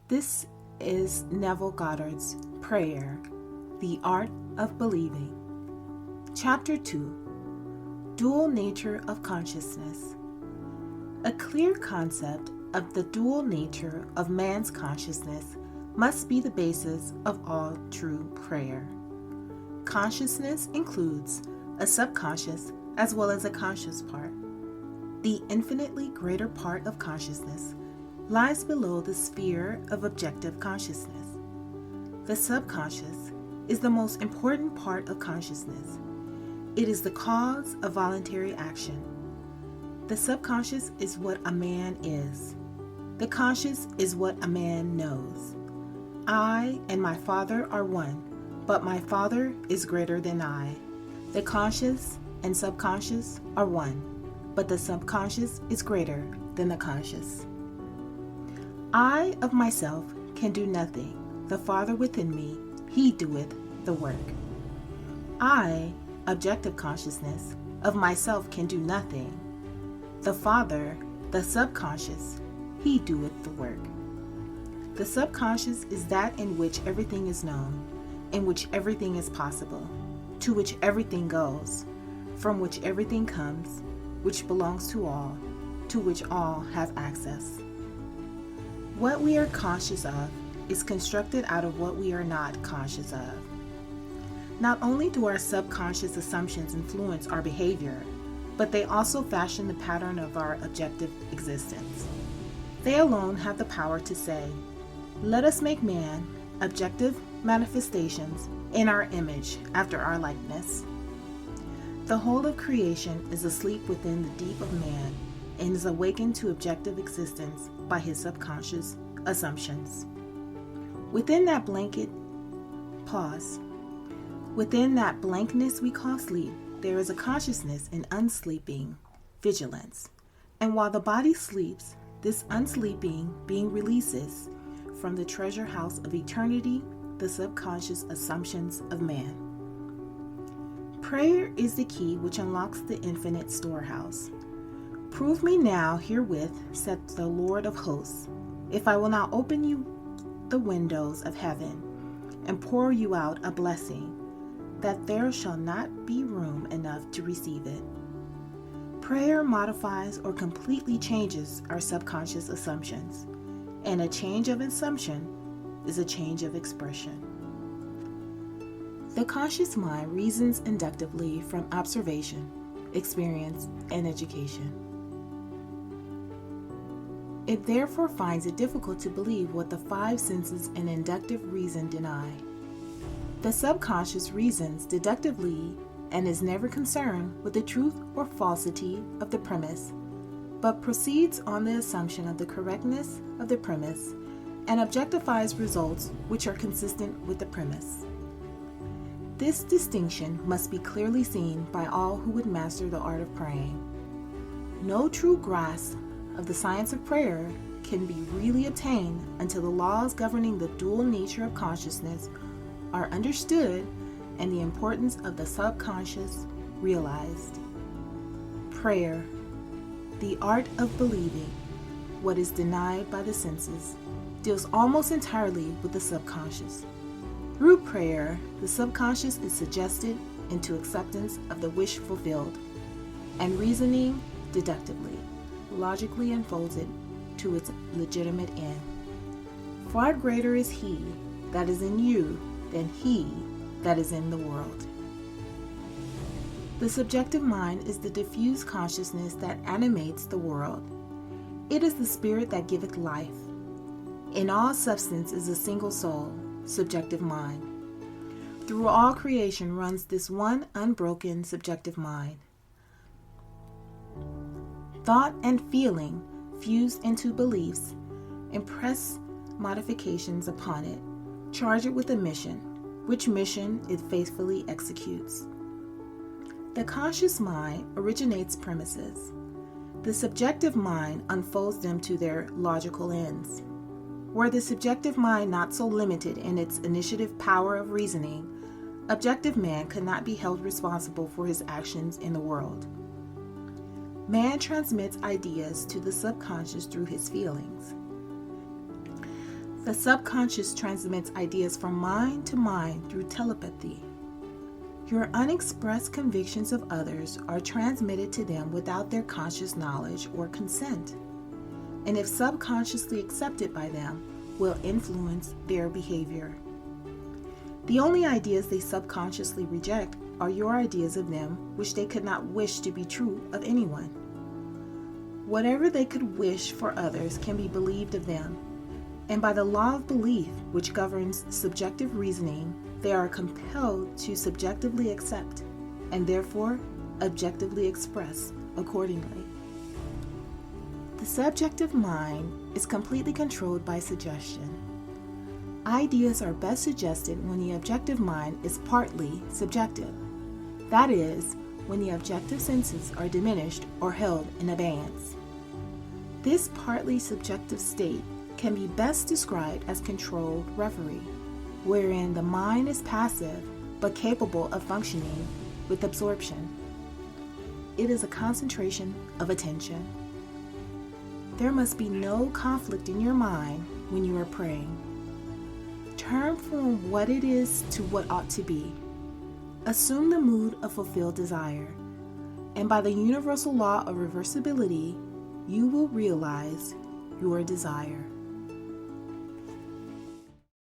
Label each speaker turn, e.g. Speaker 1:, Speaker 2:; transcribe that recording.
Speaker 1: This is Neville Goddard's Prayer, the Art of Believing. Chapter 2, Dual Nature of Consciousness. A clear concept of the dual nature of man's consciousness must be the basis of all true prayer. Consciousness includes a subconscious as well as a conscious part. The infinitely greater part of consciousness lies below the sphere of objective consciousness. The subconscious is the most important part of consciousness. It is the cause of voluntary action. The subconscious is what a man is. The conscious is what a man knows. I and my Father are one, but my Father is greater than I. The conscious and subconscious are one, but the subconscious is greater than the conscious. I of myself can do nothing. The Father within me, He doeth the work. I, objective consciousness, of myself can do nothing. The Father, the subconscious, He doeth the work. The subconscious is that in which everything is known, in which everything is possible, to which everything goes, from which everything comes, which belongs to all, to which all have access. What we are conscious of is constructed out of what we are not conscious of. Not only do our subconscious assumptions influence our behavior, but they also fashion the pattern of our objective existence. They alone have the power to say, "Let us make man objective manifestations in our image after our likeness." The whole of creation is asleep within the deep of man and is awakened to objective existence by his subconscious assumptions. Within that blankness we call sleep, there is a consciousness in unsleeping vigilance. And while the body sleeps, this unsleeping being releases from the treasure house of eternity the subconscious assumptions of man. Prayer is the key which unlocks the infinite storehouse. "Prove me now herewith, saith the Lord of hosts, if I will not open you the windows of heaven and pour you out a blessing, that there shall not be room enough to receive it." Prayer modifies or completely changes our subconscious assumptions, and a change of assumption is a change of expression. The conscious mind reasons inductively from observation, experience, and education. It therefore finds it difficult to believe what the five senses and inductive reason deny. The subconscious reasons deductively and is never concerned with the truth or falsity of the premise, but proceeds on the assumption of the correctness of the premise and objectifies results which are consistent with the premise. This distinction must be clearly seen by all who would master the art of praying. No true grasp of the science of prayer can be really obtained until the laws governing the dual nature of consciousness are understood and the importance of the subconscious realized. Prayer, the art of believing what is denied by the senses, deals almost entirely with the subconscious. Through prayer, the subconscious is suggested into acceptance of the wish fulfilled, and reasoning deductively, logically unfolds it to its legitimate end. Far greater is He that is in you than he that is in the world. The subjective mind is the diffuse consciousness that animates the world. It is the spirit that giveth life. In all substance is a single soul, subjective mind. Through all creation runs this one unbroken subjective mind. Thought and feeling fuse into beliefs, impress modifications upon it, charge it with a mission, which mission it faithfully executes. The conscious mind originates premises. The subjective mind unfolds them to their logical ends. Were the subjective mind not so limited in its initiative power of reasoning, objective man could not be held responsible for his actions in the world. Man transmits ideas to the subconscious through his feelings. The subconscious transmits ideas from mind to mind through telepathy. Your unexpressed convictions of others are transmitted to them without their conscious knowledge or consent, and if subconsciously accepted by them, will influence their behavior. The only ideas they subconsciously reject are your ideas of them, which they could not wish to be true of anyone. Whatever they could wish for others can be believed of them, and by the law of belief, which governs subjective reasoning, they are compelled to subjectively accept, and therefore objectively express accordingly. The subjective mind is completely controlled by suggestion. Ideas are best suggested when the objective mind is partly subjective. That is, when the objective senses are diminished or held in abeyance. This partly subjective state can be best described as controlled reverie, wherein the mind is passive but capable of functioning with absorption. It is a concentration of attention. There must be no conflict in your mind when you are praying. Turn from what it is to what ought to be. Assume the mood of fulfilled desire, and by the universal law of reversibility, you will realize your desire.